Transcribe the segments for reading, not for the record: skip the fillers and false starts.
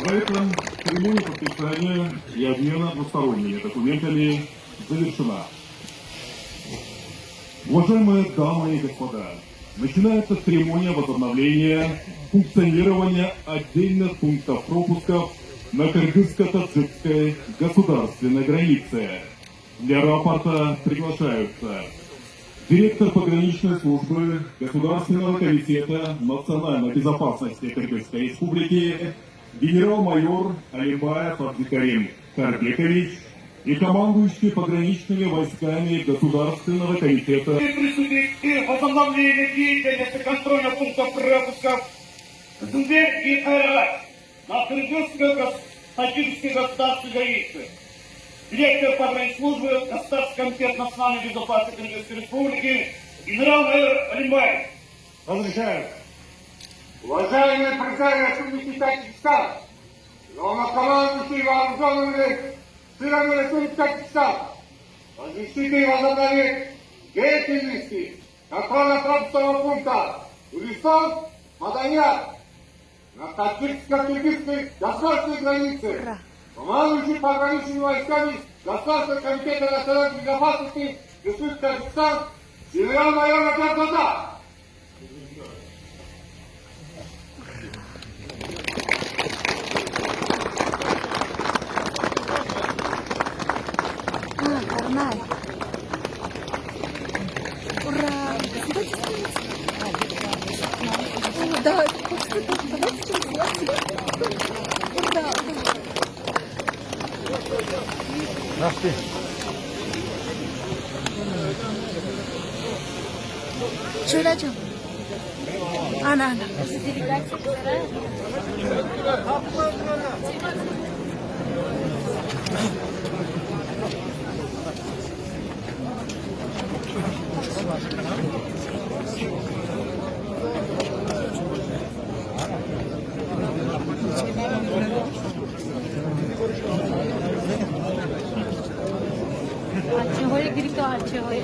На этом церемония подписания и обмена двусторонними документами завершена. Уважаемые дамы и господа, начинается церемония возобновления функционирования отдельных пунктов пропусков на кыргызско-таджикской государственной границе. Для рапорта приглашаются директор пограничной службы Государственного комитета национальной безопасности Кыргызской республики генерал-майор Алимбаев Абдикарим Карбекович и командующий пограничными войсками Государственного комитета. При возобновлении деятельности контрольных пунктов пропусков Зубер и Айрат на кыргызско-таджикской государственной границе. Директор погранслужбы Государственного комитета национальной безопасности Кыргызской республики генерал-майор Алимбаев. Разрешаю. Уважаемые президент Республики Таджикистан, главнокомандующий вооруженными силами Республики Таджикистан, разрешите возобновить деятельности контрольно-пропускного пункта Улисон Маданьяр на таджикско-кыргызской государственной границе. Командующий пограничными войсками Государственного комитета национальной безопасности Республики Таджикистан генерал-майор Абдикарим. Карнай. Ура! О, да, ура! Здравствуйте. Şöyle canım. Ana. अच्छे होए गिरी तो अच्छे होए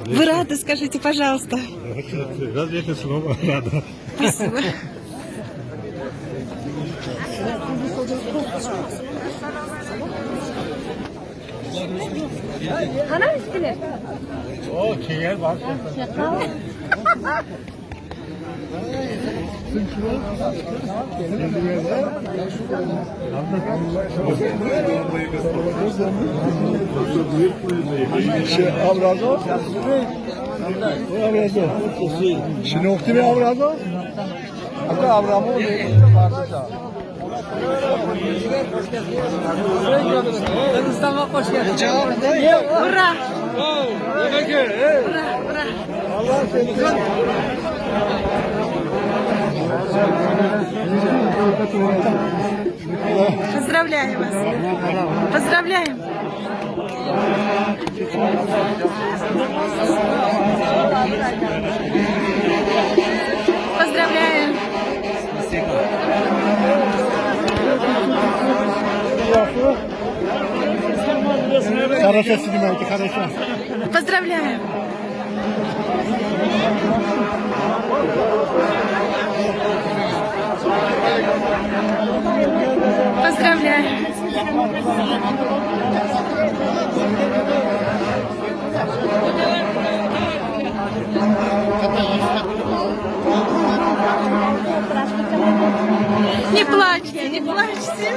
Вы рады, скажите, пожалуйста. Разве это снова рада? Спасибо. Hana üstüne. O kiyer bak. Avrazo? Avrazo. Şinokti mi avrazo? Hatta avramı Mustafa hoş geldin. Ура! Ура! Ура! Поздравляю вас! Поздравляем! Поздравляем! Хорошо снимайте, хорошо. Поздравляем! Поздравляем! Не плачьте, не плачьте.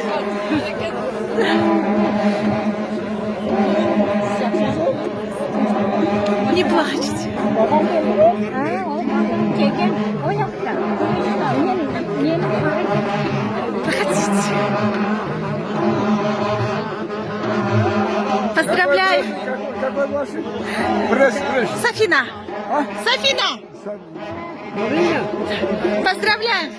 Не плачьте. Проходите. Поздравляю. Софина. Софина. Поздравляю.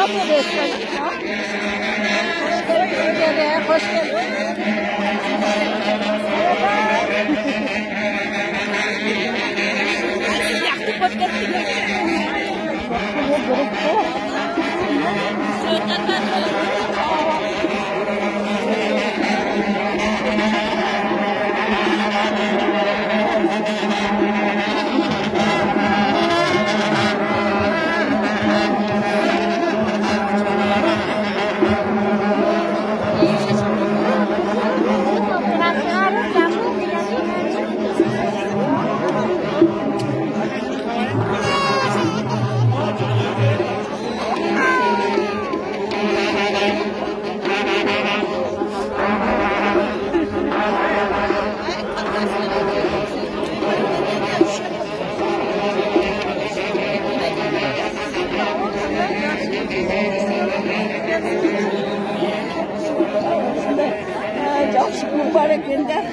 Abla besledik ya. Teşekkür ederim. Hoş geldin. Yaktık hoş geldin. Çok mübarek günde.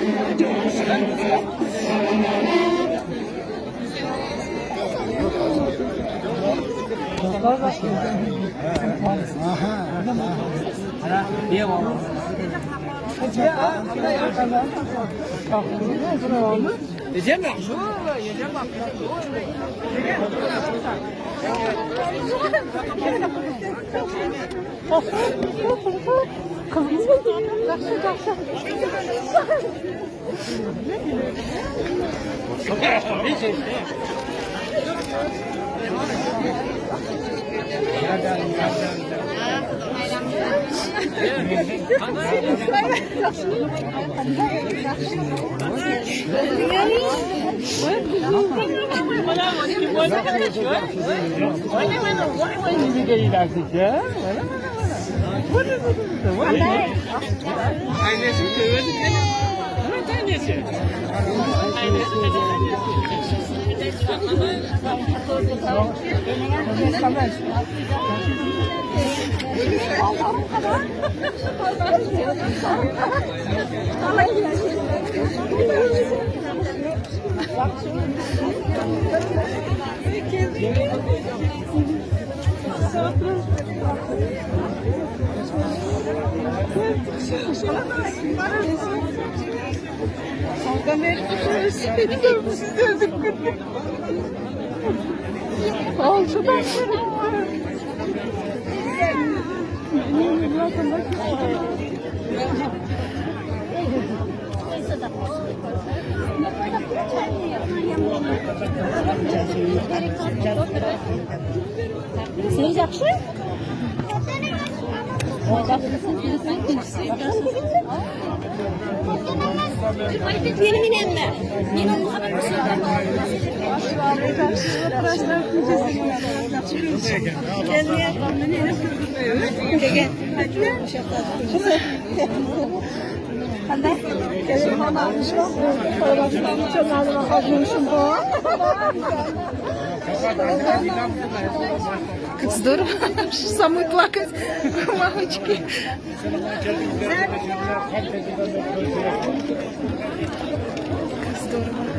Sen yaxşı? Benim inanma. Benim muhabbet Здорово. Самой плакать. Мамочки. Здорово.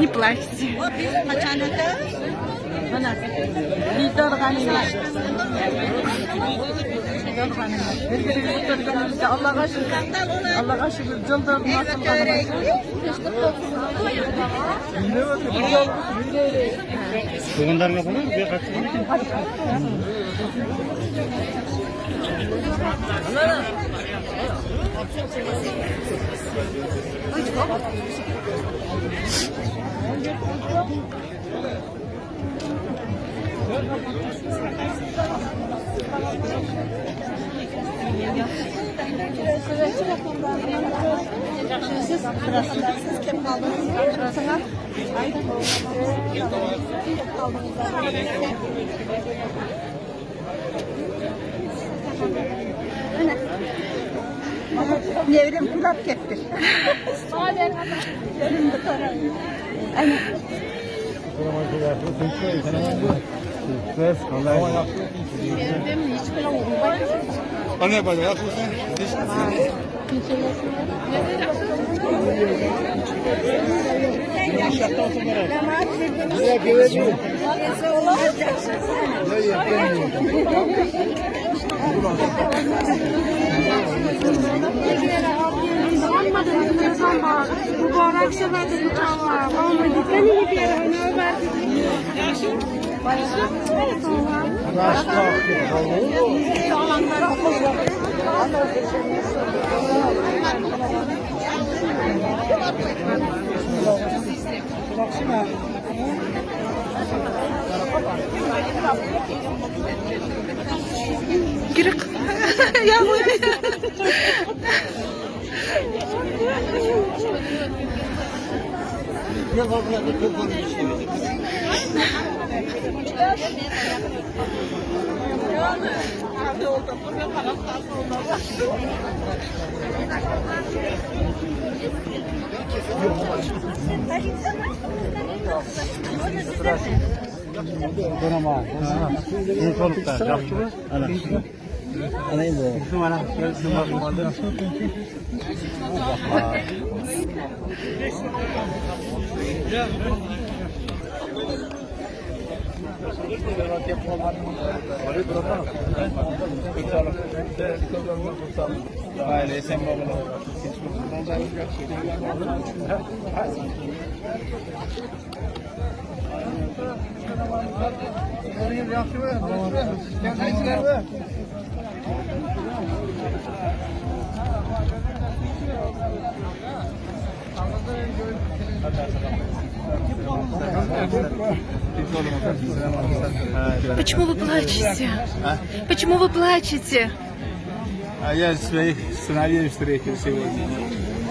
Не плачьте. Allah'a şükür. Allah'a şükür. Cıldırdım atılmadım. Bugünler ne kadar? Bir kaç gün? Siz kim kaldınız? Şurasına. Nevrim kulak getir. Anne bana yapıyorsun. Mübarek sebebi Allah. Ama gitmeni bir yere oynuyor. Kırık. Ya bu Почему вы плачете? Почему вы плачете? А я своих сыновей встретил сегодня.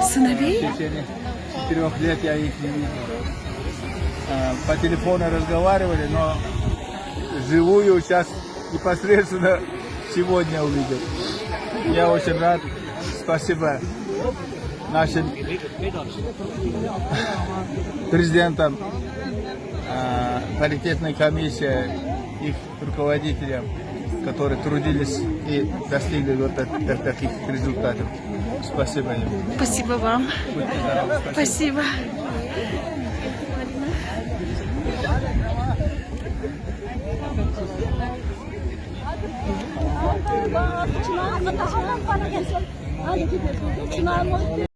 Сыновей? В течение 4 лет я их не видел. По телефону разговаривали, но живую сейчас непосредственно сегодня увидел. Я очень рад. Спасибо нашим президентам, паритетной комиссии, их руководителям, которые трудились и достигли вот таких результатов. Спасибо им. Спасибо вам. Будьте здоровы. Спасибо. Çınar